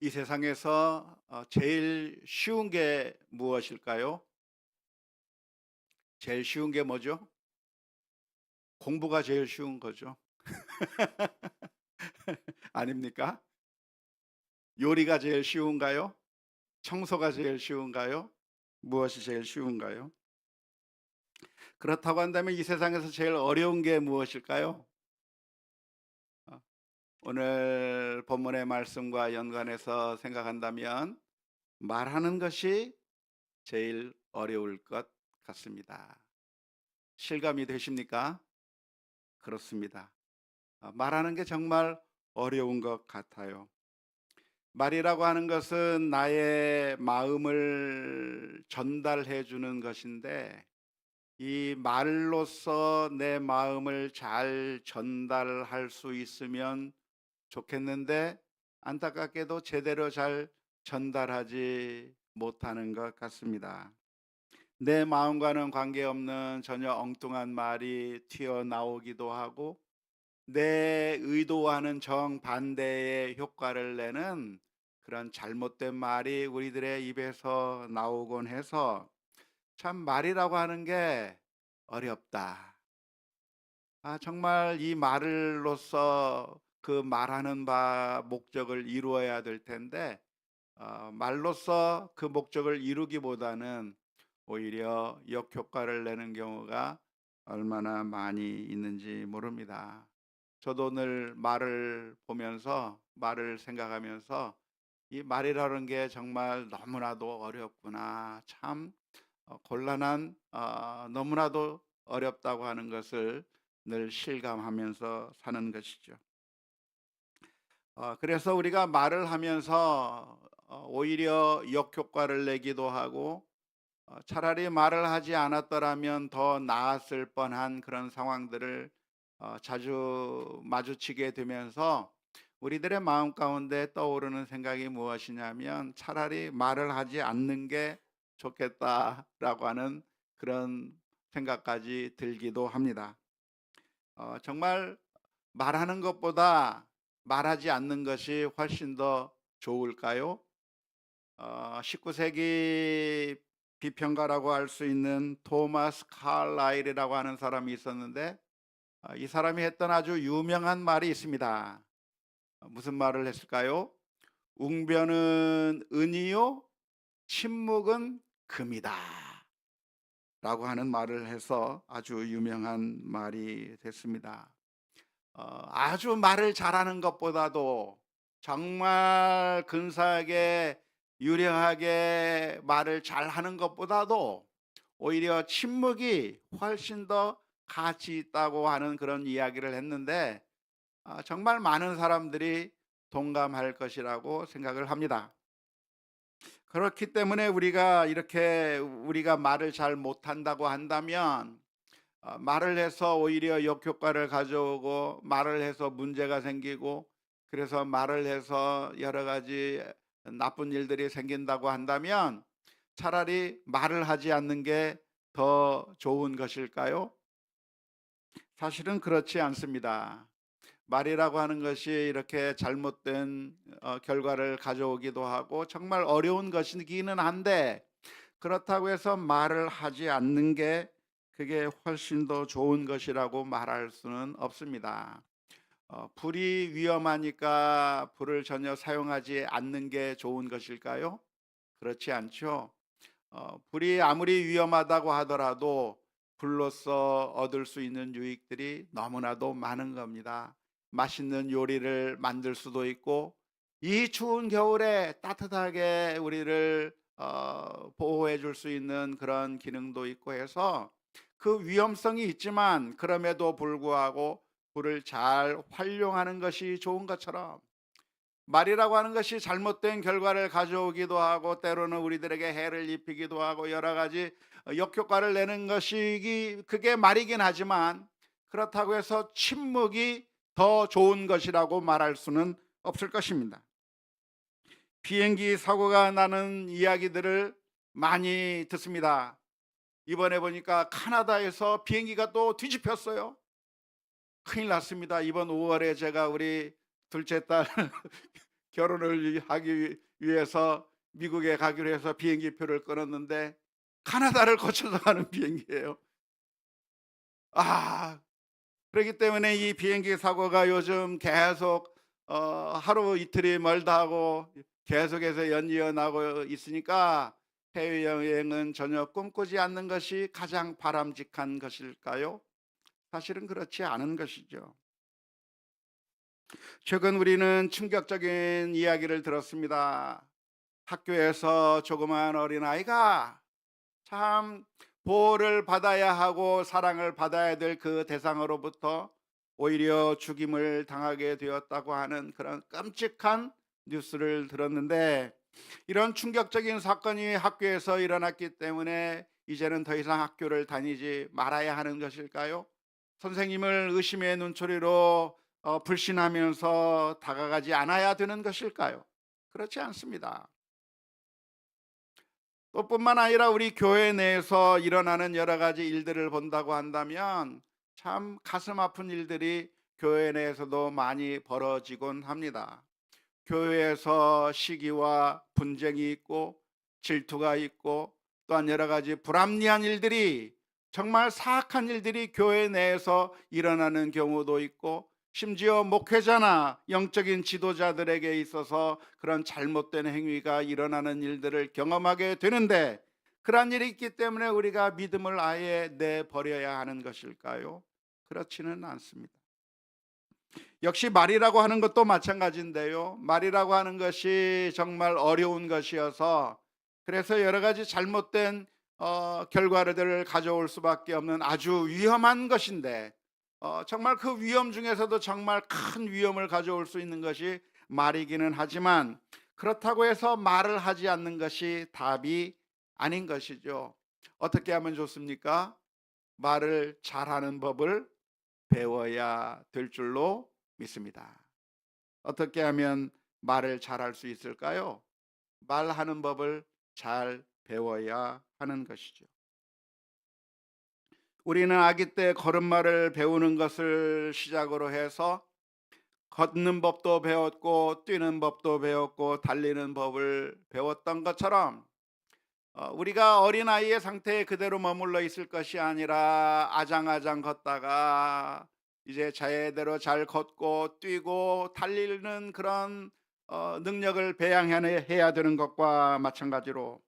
이 세상에서 제일 쉬운 게 무엇일까요? 제일 쉬운 게 뭐죠? 공부가 제일 쉬운 거죠. 아닙니까? 요리가 제일 쉬운가요? 청소가 제일 쉬운가요? 무엇이 제일 쉬운가요? 그렇다고 한다면 이 세상에서 제일 어려운 게 무엇일까요? 어, 오늘 본문의 말씀과 연관해서 생각한다면 말하는 것이 제일 어려울 것 같습니다. 실감이 되십니까? 그렇습니다. 말하는 게 정말 어려운 것 같아요. 말이라고 하는 것은 나의 마음을 전달해 주는 것인데, 이 말로써 내 마음을 잘 전달할 수 있으면 좋겠는데, 안타깝게도 제대로 잘 전달하지 못하는 것 같습니다. 내 마음과는 관계없는 전혀 엉뚱한 말이 튀어나오기도 하고, 내 의도와는 정반대의 효과를 내는 그런 잘못된 말이 우리들의 입에서 나오곤 해서 참 말이라고 하는 게 어렵다. 정말 이 말로써 그 말하는 바 목적을 이루어야 될 텐데, 말로써 그 목적을 이루기보다는 오히려 역효과를 내는 경우가 얼마나 많이 있는지 모릅니다. 저도 늘 말을 보면서, 말을 생각하면서 '이 말이라는 게 정말 너무나도 어렵구나. 참 곤란한, 너무나도 어렵다고 하는 것을 늘 실감하면서 사는 것이죠.' 그래서 우리가 말을 하면서 오히려 역효과를 내기도 하고, 차라리 말을 하지 않았더라면 더 나았을 뻔한 그런 상황들을 자주 마주치게 되면서 우리들의 마음 가운데 떠오르는 생각이 무엇이냐면, 차라리 말을 하지 않는 게 좋겠다라고 하는 그런 생각까지 들기도 합니다. 정말 말하는 것보다 말하지 않는 것이 훨씬 더 좋을까요? 19세기 비평가라고 할 수 있는 토마스 칼라일이라고 하는 사람이 있었는데, 이 사람이 했던 아주 유명한 말이 있습니다. 무슨 말을 했을까요? 웅변은 은이요, 침묵은 금이다 라고 하는 말을 해서 아주 유명한 말이 됐습니다. 아주 말을 잘하는 것보다도, 정말 근사하게 유려하게 말을 잘하는 것보다도 오히려 침묵이 훨씬 더 가치 있다고 하는 그런 이야기를 했는데, 정말 많은 사람들이 동감할 것이라고 생각을 합니다. 그렇기 때문에 우리가 말을 잘 못한다고 한다면, 말을 해서 오히려 역효과를 가져오고, 말을 해서 문제가 생기고, 그래서 말을 해서 여러 가지 나쁜 일들이 생긴다고 한다면, 차라리 말을 하지 않는 게 더 좋은 것일까요? 사실은 그렇지 않습니다. 말이라고 하는 것이 이렇게 잘못된 결과를 가져오기도 하고 정말 어려운 것이기는 한데, 그렇다고 해서 말을 하지 않는 게 그게 훨씬 더 좋은 것이라고 말할 수는 없습니다. 불이 위험하니까 불을 전혀 사용하지 않는 게 좋은 것일까요? 그렇지 않죠. 불이 아무리 위험하다고 하더라도 불로써 얻을 수 있는 유익들이 너무나도 많은 겁니다. 맛있는 요리를 만들 수도 있고, 이 추운 겨울에 따뜻하게 우리를 보호해 줄 수 있는 그런 기능도 있고 해서, 그 위험성이 있지만 그럼에도 불구하고 불을 잘 활용하는 것이 좋은 것처럼, 말이라고 하는 것이 잘못된 결과를 가져오기도 하고, 때로는 우리들에게 해를 입히기도 하고, 여러 가지 역효과를 내는 것이 그게 말이긴 하지만, 그렇다고 해서 침묵이 더 좋은 것이라고 말할 수는 없을 것입니다. 비행기 사고가 나는 이야기들을 많이 듣습니다. 이번에 보니까 카나다에서 비행기가 또 뒤집혔어요. 큰일 났습니다. 이번 5월에 제가 우리 둘째 딸 결혼을 하기 위해서 미국에 가기로 해서 비행기 표를 끊었는데 카나다를 거쳐서 가는 비행기예요. 아, 그렇기 때문에 이 비행기 사고가 요즘 계속 하루 이틀이 멀다 하고 계속해서 연이어 나고 있으니까 해외여행은 전혀 꿈꾸지 않는 것이 가장 바람직한 것일까요? 사실은 그렇지 않은 것이죠. 최근 우리는 충격적인 이야기를 들었습니다. 학교에서 조그마한 어린아이가 참 보호를 받아야 하고 사랑을 받아야 될 그 대상으로부터 오히려 죽임을 당하게 되었다고 하는 그런 끔찍한 뉴스를 들었는데, 이런 충격적인 사건이 학교에서 일어났기 때문에 이제는 더 이상 학교를 다니지 말아야 하는 것일까요? 선생님을 의심의 눈초리로 불신하면서 다가가지 않아야 되는 것일까요? 그렇지 않습니다. 또 뿐만 아니라 우리 교회 내에서 일어나는 여러 가지 일들을 본다고 한다면 참 가슴 아픈 일들이 교회 내에서도 많이 벌어지곤 합니다. 교회에서 시기와 분쟁이 있고 질투가 있고 또한 여러 가지 불합리한 일들이, 정말 사악한 일들이 교회 내에서 일어나는 경우도 있고, 심지어 목회자나 영적인 지도자들에게 있어서 그런 잘못된 행위가 일어나는 일들을 경험하게 되는데, 그러한 일이 있기 때문에 우리가 믿음을 아예 내버려야 하는 것일까요? 그렇지는 않습니다. 역시 말이라고 하는 것도 마찬가지인데요. 말이라고 하는 것이 정말 어려운 것이어서, 그래서 여러 가지 잘못된 결과들을 가져올 수밖에 없는 아주 위험한 것인데, 정말 그 위험 중에서도 정말 큰 위험을 가져올 수 있는 것이 말이기는 하지만, 그렇다고 해서 말을 하지 않는 것이 답이 아닌 것이죠. 어떻게 하면 좋습니까? 말을 잘하는 법을 배워야 될 줄로 믿습니다. 어떻게 하면 말을 잘할 수 있을까요? 말하는 법을 잘 배워야 하는 것이죠. 우리는 아기 때 걸음마를 배우는 것을 시작으로 해서 걷는 법도 배웠고 뛰는 법도 배웠고 달리는 법을 배웠던 것처럼, 우리가 어린아이의 상태에 그대로 머물러 있을 것이 아니라 아장아장 걷다가 이제 제대로 잘 걷고 뛰고 달리는 그런 능력을 배양해야 되는 것과 마찬가지로,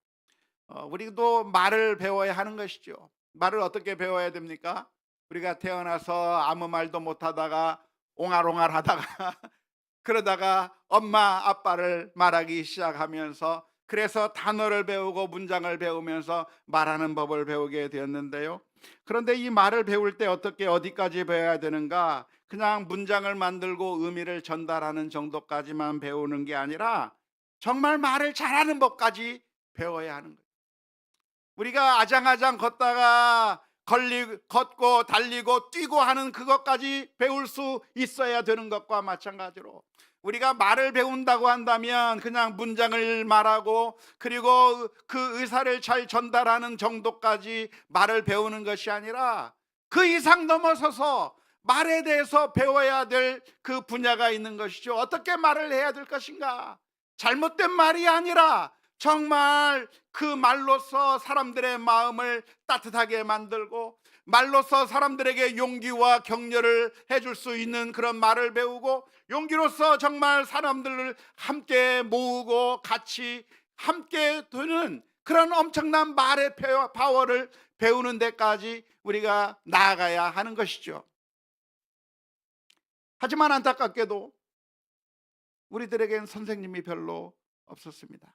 우리도 말을 배워야 하는 것이죠. 말을 어떻게 배워야 됩니까? 우리가 태어나서 아무 말도 못하다가 옹알옹알 하다가 그러다가 엄마 아빠를 말하기 시작하면서, 그래서 단어를 배우고 문장을 배우면서 말하는 법을 배우게 되었는데요. 그런데 이 말을 배울 때 어떻게 어디까지 배워야 되는가? 그냥 문장을 만들고 의미를 전달하는 정도까지만 배우는 게 아니라 정말 말을 잘하는 법까지 배워야 하는 거예요. 우리가 아장아장 걷다가 걷고 달리고 뛰고 하는 그것까지 배울 수 있어야 되는 것과 마찬가지로, 우리가 말을 배운다고 한다면 그냥 문장을 말하고 그리고 그 의사를 잘 전달하는 정도까지 말을 배우는 것이 아니라 그 이상 넘어서서 말에 대해서 배워야 될 그 분야가 있는 것이죠. 어떻게 말을 해야 될 것인가? 잘못된 말이 아니라 정말 그 말로서 사람들의 마음을 따뜻하게 만들고, 말로서 사람들에게 용기와 격려를 해줄 수 있는 그런 말을 배우고, 용기로서 정말 사람들을 함께 모으고 같이 함께 두는 그런 엄청난 말의 파워를 배우는 데까지 우리가 나아가야 하는 것이죠. 하지만 안타깝게도 우리들에겐 선생님이 별로 없었습니다.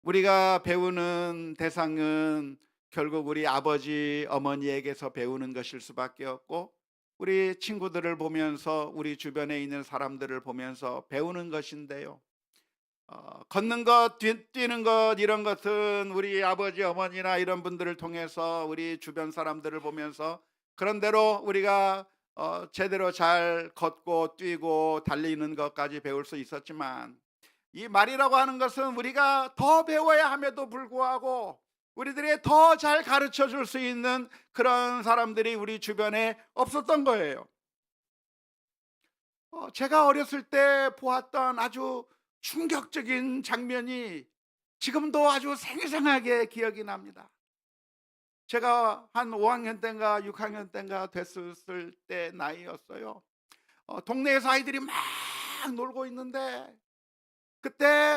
우리가 배우는 대상은 결국 우리 아버지 어머니에게서 배우는 것일 수밖에 없고, 우리 친구들을 보면서 우리 주변에 있는 사람들을 보면서 배우는 것인데요. 걷는 것, 뛰는 것, 이런 것은 우리 아버지 어머니나 이런 분들을 통해서 우리 주변 사람들을 보면서 그런 대로 우리가 제대로 잘 걷고 뛰고 달리는 것까지 배울 수 있었지만, 이 말이라고 하는 것은 우리가 더 배워야 함에도 불구하고 우리들이 더 잘 가르쳐 줄 수 있는 그런 사람들이 우리 주변에 없었던 거예요. 제가 어렸을 때 보았던 아주 충격적인 장면이 지금도 아주 생생하게 기억이 납니다. 제가 한 5학년 때인가 6학년 때인가 됐을 때 나이였어요. 동네에서 아이들이 막 놀고 있는데 그때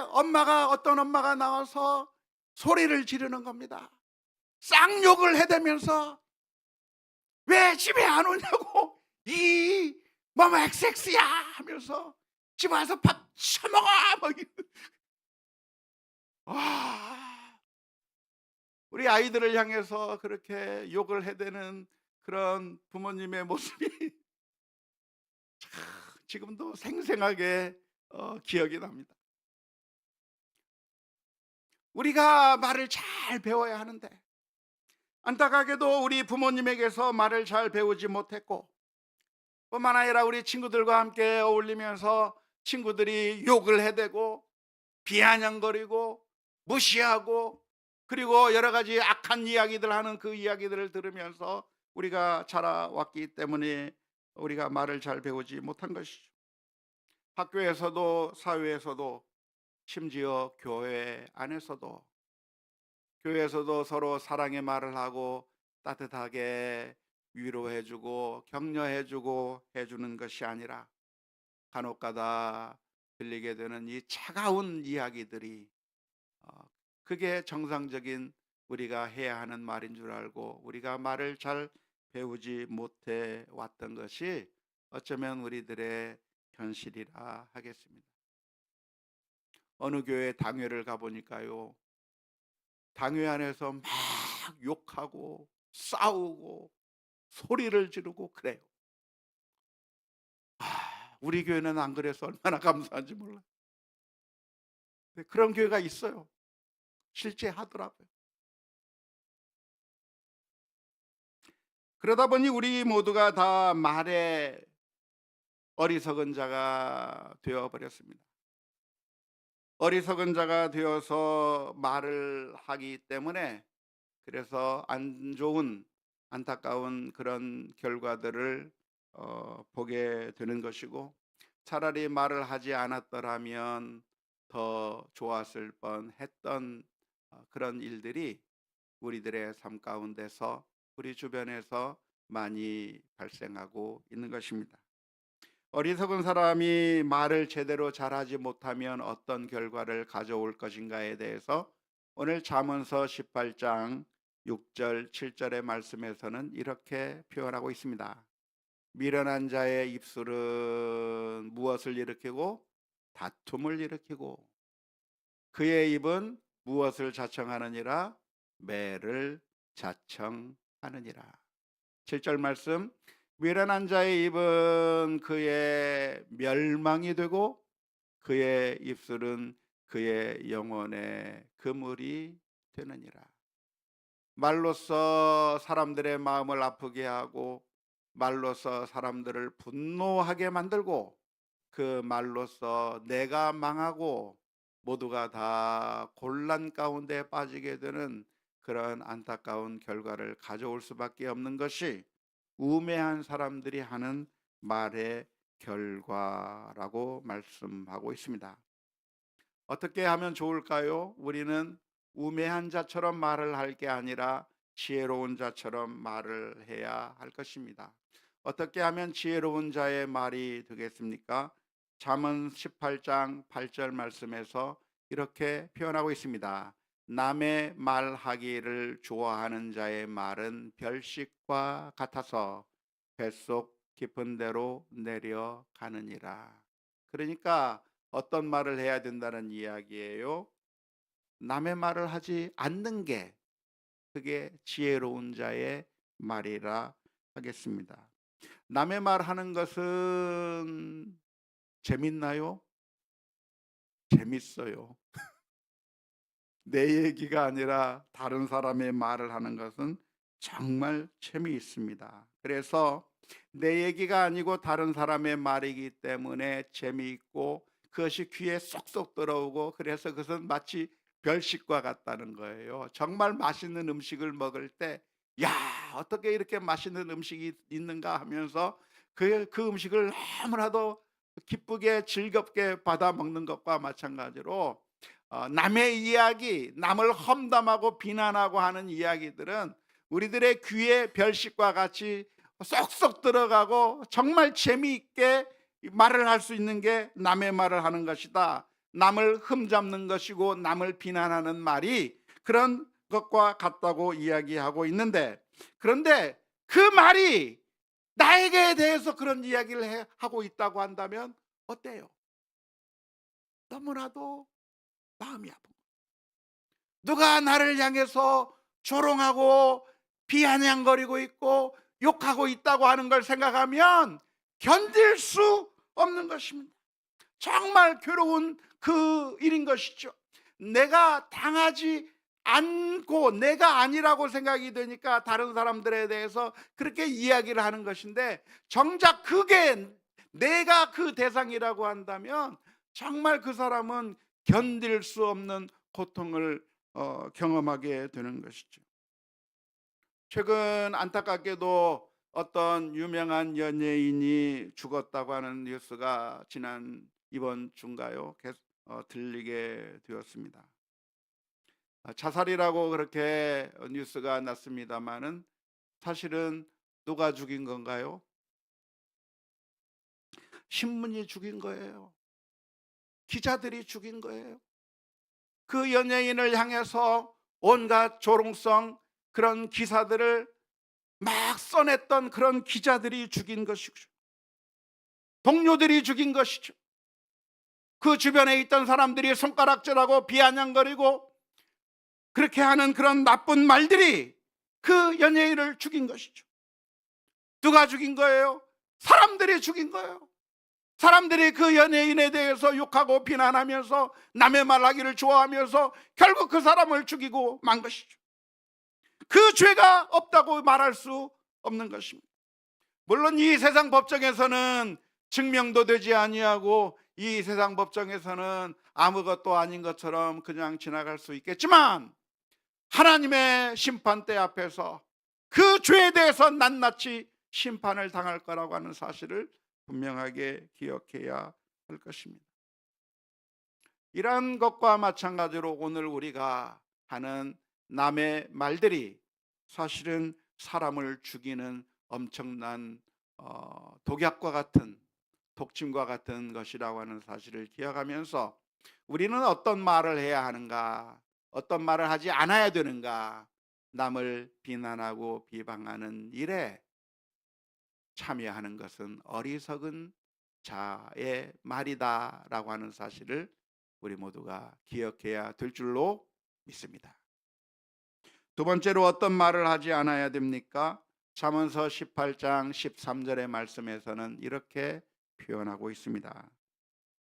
어떤 엄마가 나와서 소리를 지르는 겁니다. 쌍욕을 해대면서 왜 집에 안 오냐고, 이 뭐뭐 XX야 하면서 집 와서 밥 처먹어 막 아, 우리 아이들을 향해서 그렇게 욕을 해대는 그런 부모님의 모습이 지금도 생생하게 기억이 납니다. 우리가 말을 잘 배워야 하는데 안타깝게도 우리 부모님에게서 말을 잘 배우지 못했고, 뿐만 아니라 우리 친구들과 함께 어울리면서 친구들이 욕을 해대고 비아냥거리고 무시하고, 그리고 여러 가지 악한 이야기들 하는 그 이야기들을 들으면서 우리가 자라왔기 때문에 우리가 말을 잘 배우지 못한 것이죠. 학교에서도 사회에서도, 심지어 교회 안에서도, 교회에서도 서로 사랑의 말을 하고 따뜻하게 위로해주고 격려해주고 해주는 것이 아니라 간혹가다 들리게 되는 이 차가운 이야기들이, 어, 그게 정상적인 우리가 해야 하는 말인 줄 알고 우리가 말을 잘 배우지 못해 왔던 것이 어쩌면 우리들의 현실이라 하겠습니다. 어느 교회 당회를 가보니까요, 당회 안에서 막 욕하고 싸우고 소리를 지르고 그래요. 우리 교회는 안 그래서 얼마나 감사한지 몰라요. 그런 교회가 있어요. 실제 하더라고요. 그러다 보니 우리 모두가 다 말에 어리석은 자가 되어 버렸습니다. 어리석은 자가 되어서 말을 하기 때문에, 그래서 안 좋은 안타까운 그런 결과들을 보게 되는 것이고, 차라리 말을 하지 않았더라면 더 좋았을 뻔했던 그런 일들이 우리들의 삶 가운데서, 우리 주변에서 많이 발생하고 있는 것입니다. 어리석은 사람이 말을 제대로 잘하지 못하면 어떤 결과를 가져올 것인가에 대해서 오늘 잠언서 18장 6절 7절의 말씀에서는 이렇게 표현하고 있습니다. 미련한 자의 입술은 무엇을 일으키고 다툼을 일으키고, 그의 입은 무엇을 자청하느니라, 매를 자청하느니라. 7절 말씀, 미련한 자의 입은 그의 멸망이 되고 그의 입술은 그의 영혼의 그물이 되느니라. 말로써 사람들의 마음을 아프게 하고, 말로써 사람들을 분노하게 만들고, 그 말로써 내가 망하고 모두가 다 곤란 가운데 빠지게 되는 그런 안타까운 결과를 가져올 수밖에 없는 것이 우매한 사람들이 하는 말의 결과라고 말씀하고 있습니다. 어떻게 하면 좋을까요? 우리는 우매한 자처럼 말을 할 게 아니라 지혜로운 자처럼 말을 해야 할 것입니다. 어떻게 하면 지혜로운 자의 말이 되겠습니까? 잠언 18장 8절 말씀에서 이렇게 표현하고 있습니다. 남의 말하기를 좋아하는 자의 말은 별식과 같아서 뱃속 깊은 데로 내려가느니라. 그러니까 어떤 말을 해야 된다는 이야기예요? 남의 말을 하지 않는 게, 그게 지혜로운 자의 말이라 하겠습니다. 남의 말 하는 것은 재밌나요? 재밌어요. 내 얘기가 아니라 다른 사람의 말을 하는 것은 정말 재미있습니다. 그래서 내 얘기가 아니고 다른 사람의 말이기 때문에 재미있고, 그것이 귀에 쏙쏙 들어오고, 그래서 그것은 마치 별식과 같다는 거예요. 정말 맛있는 음식을 먹을 때, 야, 어떻게 이렇게 맛있는 음식이 있는가 하면서 그 음식을 너무나도 기쁘게 즐겁게 받아 먹는 것과 마찬가지로 남의 이야기, 남을 험담하고 비난하고 하는 이야기들은 우리들의 귀에 별식과 같이 쏙쏙 들어가고 정말 재미있게 말을 할 수 있는 게 남의 말을 하는 것이다. 남을 흠잡는 것이고 남을 비난하는 말이 그런 것과 같다고 이야기하고 있는데, 그런데 그 말이 나에게 대해서 그런 이야기를 하고 있다고 한다면 어때요? 너무나도 마음이 아픈 거예요. 누가 나를 향해서 조롱하고 비아냥거리고 있고 욕하고 있다고 하는 걸 생각하면 견딜 수 없는 것입니다. 정말 괴로운 그 일인 것이죠. 내가 당하지 않고 내가 아니라고 생각이 되니까 다른 사람들에 대해서 그렇게 이야기를 하는 것인데, 정작 그게 내가 그 대상이라고 한다면 정말 그 사람은 견딜 수 없는 고통을 경험하게 되는 것이죠. 최근 안타깝게도 어떤 유명한 연예인이 죽었다고 하는 뉴스가 이번 주인가요? 들리게 되었습니다. 자살이라고 그렇게 뉴스가 났습니다마는 사실은 누가 죽인 건가요? 신문이 죽인 거예요. 기자들이 죽인 거예요. 그 연예인을 향해서 온갖 조롱성 그런 기사들을 막 써냈던 그런 기자들이 죽인 것이죠. 동료들이 죽인 것이죠. 그 주변에 있던 사람들이 손가락질하고 비아냥거리고 그렇게 하는 그런 나쁜 말들이 그 연예인을 죽인 것이죠. 누가 죽인 거예요? 사람들이 죽인 거예요. 사람들이 그 연예인에 대해서 욕하고 비난하면서 남의 말하기를 좋아하면서 결국 그 사람을 죽이고 만 것이죠. 그 죄가 없다고 말할 수 없는 것입니다. 물론 이 세상 법정에서는 증명도 되지 아니하고 이 세상 법정에서는 아무것도 아닌 것처럼 그냥 지나갈 수 있겠지만, 하나님의 심판대 앞에서 그 죄에 대해서 낱낱이 심판을 당할 거라고 하는 사실을 분명하게 기억해야 할 것입니다. 이러한 것과 마찬가지로 오늘 우리가 하는 남의 말들이 사실은 사람을 죽이는 엄청난 독약과 같은, 독침과 같은 것이라고 하는 사실을 기억하면서 우리는 어떤 말을 해야 하는가, 어떤 말을 하지 않아야 되는가, 남을 비난하고 비방하는 일에 참여하는 것은 어리석은 자의 말이다라고 하는 사실을 우리 모두가 기억해야 될 줄로 믿습니다. 두 번째로 어떤 말을 하지 않아야 됩니까? 잠언서 18장 13절의 말씀에서는 이렇게 표현하고 있습니다.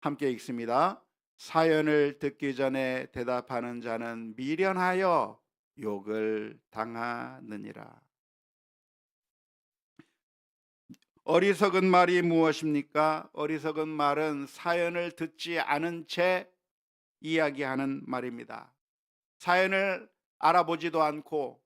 함께 읽습니다. 사연을 듣기 전에 대답하는 자는 미련하여 욕을 당하느니라. 어리석은 말이 무엇입니까? 어리석은 말은 사연을 듣지 않은 채 이야기하는 말입니다. 사연을 알아보지도 않고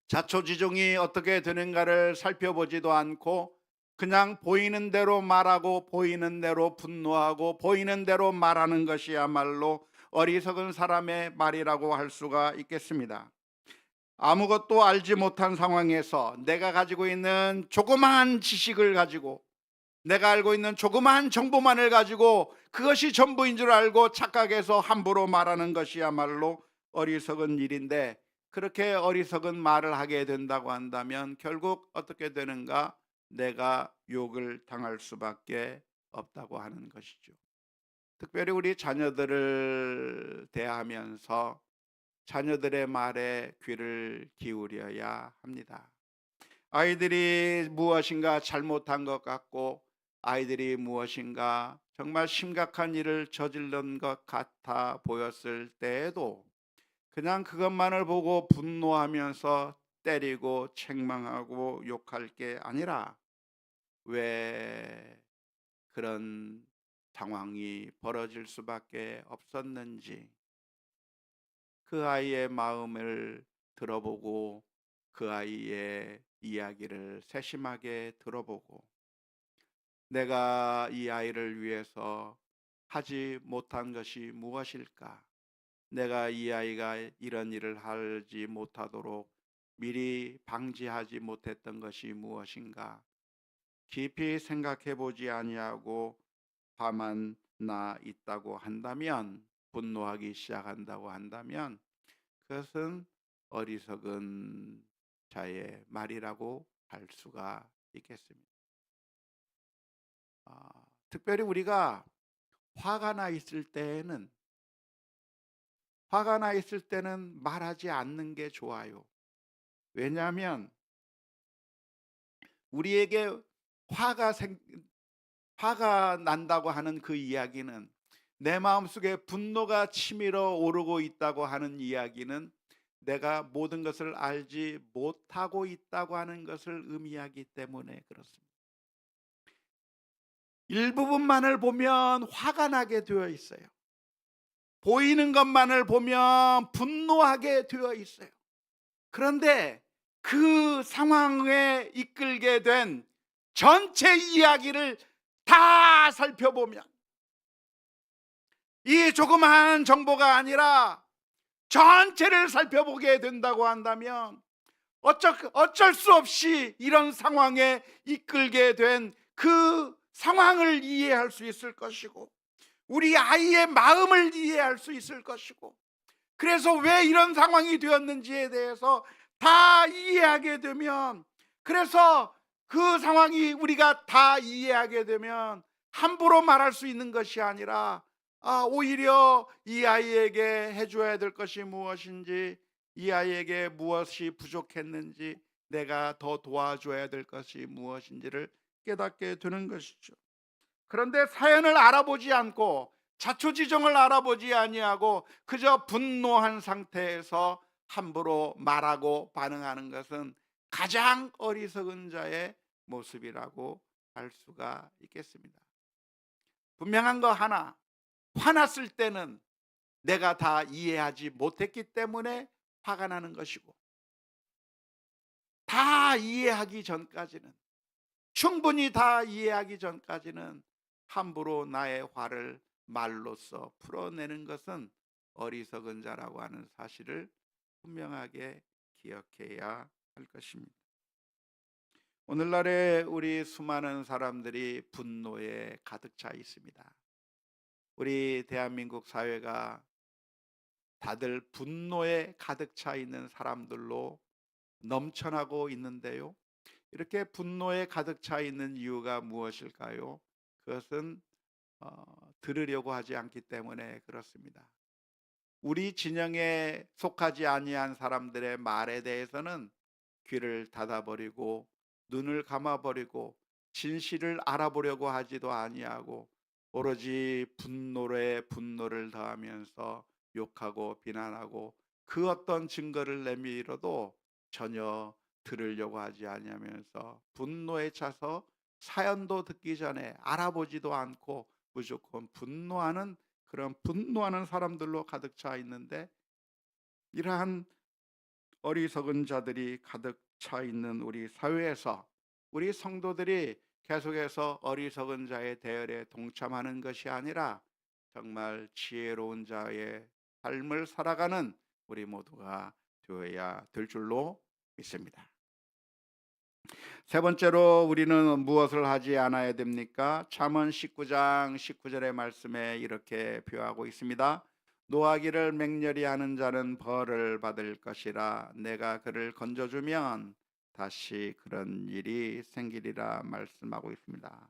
자초지종이 어떻게 되는가를 살펴보지도 않고 그냥 보이는 대로 말하고 보이는 대로 분노하고 보이는 대로 말하는 것이야말로 어리석은 사람의 말이라고 할 수가 있겠습니다. 아무것도 알지 못한 상황에서 내가 가지고 있는 조그마한 지식을 가지고, 내가 알고 있는 조그마한 정보만을 가지고 그것이 전부인 줄 알고 착각해서 함부로 말하는 것이야말로 어리석은 일인데, 그렇게 어리석은 말을 하게 된다고 한다면 결국 어떻게 되는가? 내가 욕을 당할 수밖에 없다고 하는 것이죠. 특별히 우리 자녀들을 대하면서 자녀들의 말에 귀를 기울여야 합니다. 아이들이 무엇인가 잘못한 것 같고 아이들이 무엇인가 정말 심각한 일을 저지른 것 같아 보였을 때에도 그냥 그것만을 보고 분노하면서 때리고 책망하고 욕할 게 아니라, 왜 그런 상황이 벌어질 수밖에 없었는지 그 아이의 마음을 들어보고 그 아이의 이야기를 세심하게 들어보고 내가 이 아이를 위해서 하지 못한 것이 무엇일까? 내가 이 아이가 이런 일을 하지 못하도록 미리 방지하지 못했던 것이 무엇인가? 깊이 생각해 보지 아니하고 화만 나 있다고 한다면, 분노하기 시작한다고 한다면, 그것은 어리석은 자의 말이라고 할 수가 있겠습니다. 특별히 우리가 화가 나 있을 때에는 말하지 않는 게 좋아요. 왜냐하면 우리에게 화가 난다고 하는 그 이야기는, 내 마음속에 분노가 치밀어 오르고 있다고 하는 이야기는 내가 모든 것을 알지 못하고 있다고 하는 것을 의미하기 때문에 그렇습니다. 일부분만을 보면 화가 나게 되어 있어요. 보이는 것만을 보면 분노하게 되어 있어요. 그런데 그 상황에 이끌게 된 전체 이야기를 다 살펴보면, 이 조그마한 정보가 아니라 전체를 살펴보게 된다고 한다면, 어쩔 수 없이 이런 상황에 이끌게 된 그 상황을 이해할 수 있을 것이고, 우리 아이의 마음을 이해할 수 있을 것이고, 그래서 왜 이런 상황이 되었는지에 대해서 다 이해하게 되면, 그래서 그 상황이 우리가 다 이해하게 되면 함부로 말할 수 있는 것이 아니라, 오히려 이 아이에게 해줘야 될 것이 무엇인지, 이 아이에게 무엇이 부족했는지, 내가 더 도와줘야 될 것이 무엇인지를 깨닫게 되는 것이죠. 그런데 사연을 알아보지 않고 자초지종을 알아보지 아니하고 그저 분노한 상태에서 함부로 말하고 반응하는 것은 가장 어리석은 자의 모습이라고 할 수가 있겠습니다. 분명한 거 하나, 화났을 때는 내가 다 이해하지 못했기 때문에 화가 나는 것이고, 다 이해하기 전까지는, 충분히 다 이해하기 전까지는 함부로 나의 화를 말로써 풀어내는 것은 어리석은 자라고 하는 사실을 분명하게 기억해야 할 것입니다. 오늘날에 우리 수많은 사람들이 분노에 가득 차 있습니다. 우리 대한민국 사회가 다들 분노에 가득 차 있는 사람들로 넘쳐나고 있는데요. 이렇게 분노에 가득 차 있는 이유가 무엇일까요? 그것은 들으려고 하지 않기 때문에 그렇습니다. 우리 진영에 속하지 아니한 사람들의 말에 대해서는 귀를 닫아버리고 눈을 감아버리고 진실을 알아보려고 하지도 아니하고, 오로지 분노를 더하면서 욕하고 비난하고, 그 어떤 증거를 내밀어도 전혀 들으려고 하지 아니하면서 분노에 차서 사연도 듣기 전에 알아보지도 않고 무조건 분노하는, 그런 분노하는 사람들로 가득 차 있는데, 이러한 어리석은 자들이 가득 차 있는 우리 사회에서 우리 성도들이 계속해서 어리석은 자의 대열에 동참하는 것이 아니라 정말 지혜로운 자의 삶을 살아가는 우리 모두가 되어야 될 줄로 믿습니다. 세 번째로 우리는 무엇을 하지 않아야 됩니까? 잠언 19장 19절의 말씀에 이렇게 표하고 있습니다. 노하기를 맹렬히 하는 자는 벌을 받을 것이라, 내가 그를 건져주면 다시 그런 일이 생기리라 말씀하고 있습니다.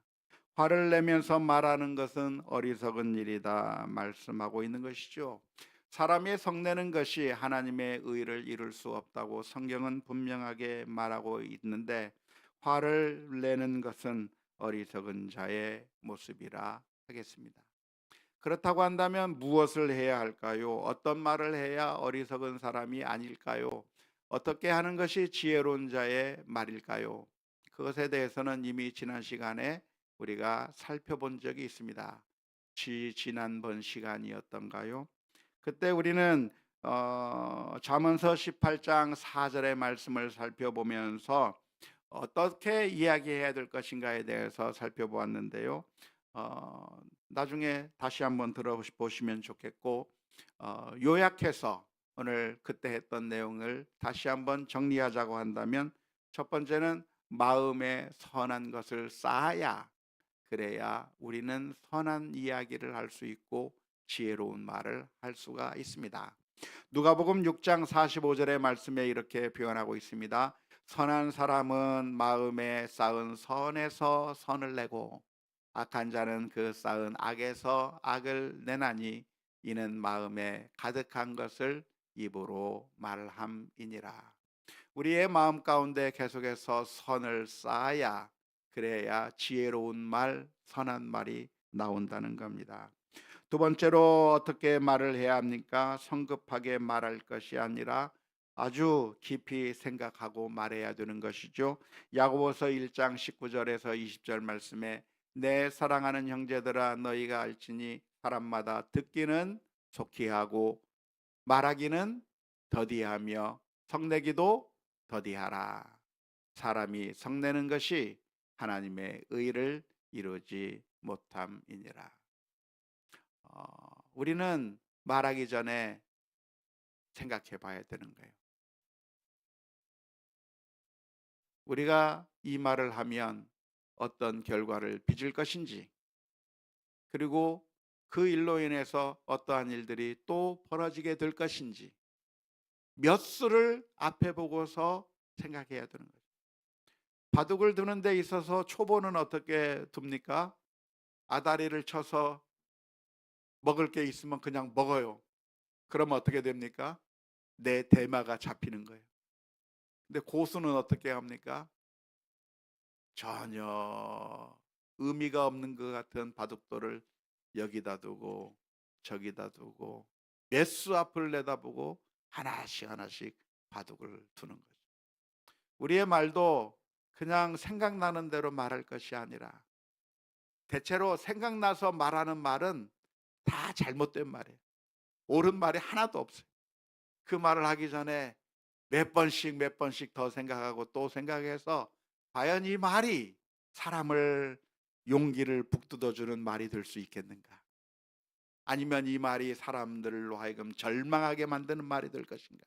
화를 내면서 말하는 것은 어리석은 일이다 말씀하고 있는 것이죠. 사람이 성내는 것이 하나님의 의를 이룰 수 없다고 성경은 분명하게 말하고 있는데, 화를 내는 것은 어리석은 자의 모습이라 하겠습니다. 그렇다고 한다면 무엇을 해야 할까요? 어떤 말을 해야 어리석은 사람이 아닐까요? 어떻게 하는 것이 지혜로운 자의 말일까요? 그것에 대해서는 이미 지난 시간에 우리가 살펴본 적이 있습니다. 지난번 시간이었던가요? 그때 우리는 잠언서 18장 4절의 말씀을 살펴보면서 어떻게 이야기해야 될 것인가에 대해서 살펴보았는데요. 나중에 다시 한번 들어보시면 좋겠고, 요약해서 오늘 그때 했던 내용을 다시 한번 정리하자고 한다면, 첫 번째는 마음에 선한 것을 쌓아야, 그래야 우리는 선한 이야기를 할 수 있고 지혜로운 말을 할 수가 있습니다. 누가복음 6장 45절의 말씀에 이렇게 표현하고 있습니다. 선한 사람은 마음에 쌓은 선에서 선을 내고 악한 자는 그 쌓은 악에서 악을 내나니 이는 마음에 가득한 것을 입으로 말함이니라. 우리의 마음 가운데 계속해서 선을 쌓아야, 그래야 지혜로운 말, 선한 말이 나온다는 겁니다. 두 번째로 어떻게 말을 해야 합니까? 성급하게 말할 것이 아니라 아주 깊이 생각하고 말해야 되는 것이죠. 야고보서 1장 19절에서 20절 말씀에 내 사랑하는 형제들아 너희가 알지니 사람마다 듣기는 속히 하고 말하기는 더디하며 성내기도 더디하라. 사람이 성내는 것이 하나님의 의를 이루지 못함이니라. 우리는 말하기 전에 생각해 봐야 되는 거예요. 우리가 이 말을 하면 어떤 결과를 빚을 것인지, 그리고 그 일로 인해서 어떠한 일들이 또 벌어지게 될 것인지 몇 수를 앞에 보고서 생각해야 되는 거죠. 바둑을 두는 데 있어서 초보는 어떻게 둡니까? 아다리를 쳐서 먹을 게 있으면 그냥 먹어요. 그러면 어떻게 됩니까? 내 대마가 잡히는 거예요. 근데 고수는 어떻게 합니까? 전혀 의미가 없는 것 같은 바둑돌을 여기다 두고 저기다 두고 몇 수 앞을 내다보고 하나씩 하나씩 바둑을 두는 거죠. 우리의 말도 그냥 생각나는 대로 말할 것이 아니라, 대체로 생각나서 말하는 말은 다 잘못된 말이에요. 옳은 말이 하나도 없어요. 그 말을 하기 전에 몇 번씩 더 생각하고 또 생각해서 과연 이 말이 사람을 용기를 북돋워주는 말이 될 수 있겠는가? 아니면 이 말이 사람들로 하여금 절망하게 만드는 말이 될 것인가?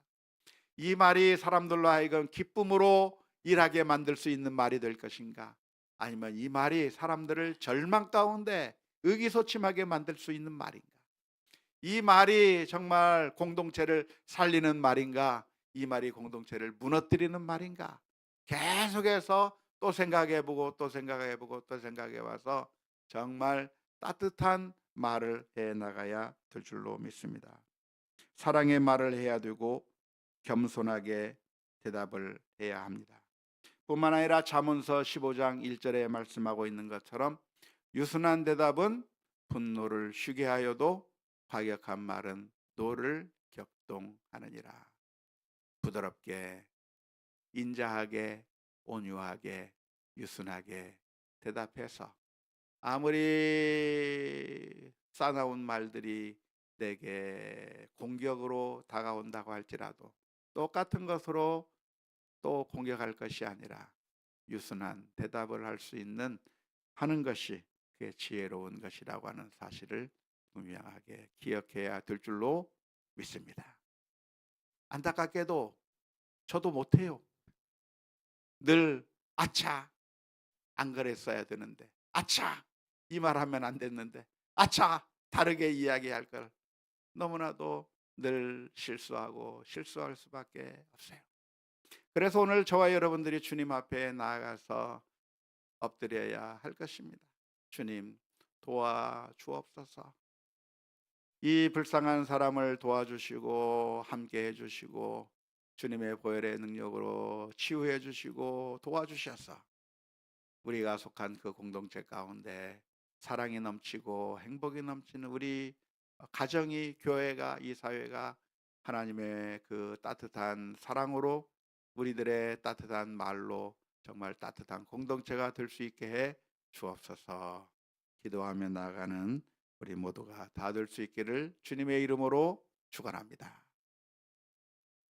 이 말이 사람들로 하여금 기쁨으로 일하게 만들 수 있는 말이 될 것인가? 아니면 이 말이 사람들을 절망 가운데 의기소침하게 만들 수 있는 말인가? 이 말이 정말 공동체를 살리는 말인가? 이 말이 공동체를 무너뜨리는 말인가? 계속해서 또 생각해보고 또 생각해보고 또 생각해봐서 정말 따뜻한 말을 해나가야 될 줄로 믿습니다. 사랑의 말을 해야 되고 겸손하게 대답을 해야 합니다. 뿐만 아니라 잠언서 15장 1절에 말씀하고 있는 것처럼 유순한 대답은 분노를 쉬게 하여도 과격한 말은 노를 격동하느니라. 부드럽게, 인자하게, 온유하게, 유순하게 대답해서 아무리 싸나운 말들이 내게 공격으로 다가온다고 할지라도 똑같은 것으로 또 공격할 것이 아니라 유순한 대답을 할 수 있는 하는 것이 그게 지혜로운 것이라고 하는 사실을 분명하게 기억해야 될 줄로 믿습니다. 안타깝게도 저도 못해요. 늘 아차, 안 그랬어야 되는데, 아차, 이 말 하면 안 됐는데, 아차, 다르게 이야기할 걸, 너무나도 늘 실수하고 실수할 수밖에 없어요. 그래서 오늘 저와 여러분들이 주님 앞에 나아가서 엎드려야 할 것입니다. 주님, 도와주옵소서. 이 불쌍한 사람을 도와주시고 함께 해주시고 주님의 보혈의 능력으로 치유해 주시고 도와주셔서 우리가 속한 그 공동체 가운데 사랑이 넘치고 행복이 넘치는 우리 가정이, 교회가, 이 사회가 하나님의 그 따뜻한 사랑으로, 우리들의 따뜻한 말로 정말 따뜻한 공동체가 될 수 있게 해 주옵소서. 기도하며 나아가는 우리 모두가 다 될 수 있기를 주님의 이름으로 축원합니다.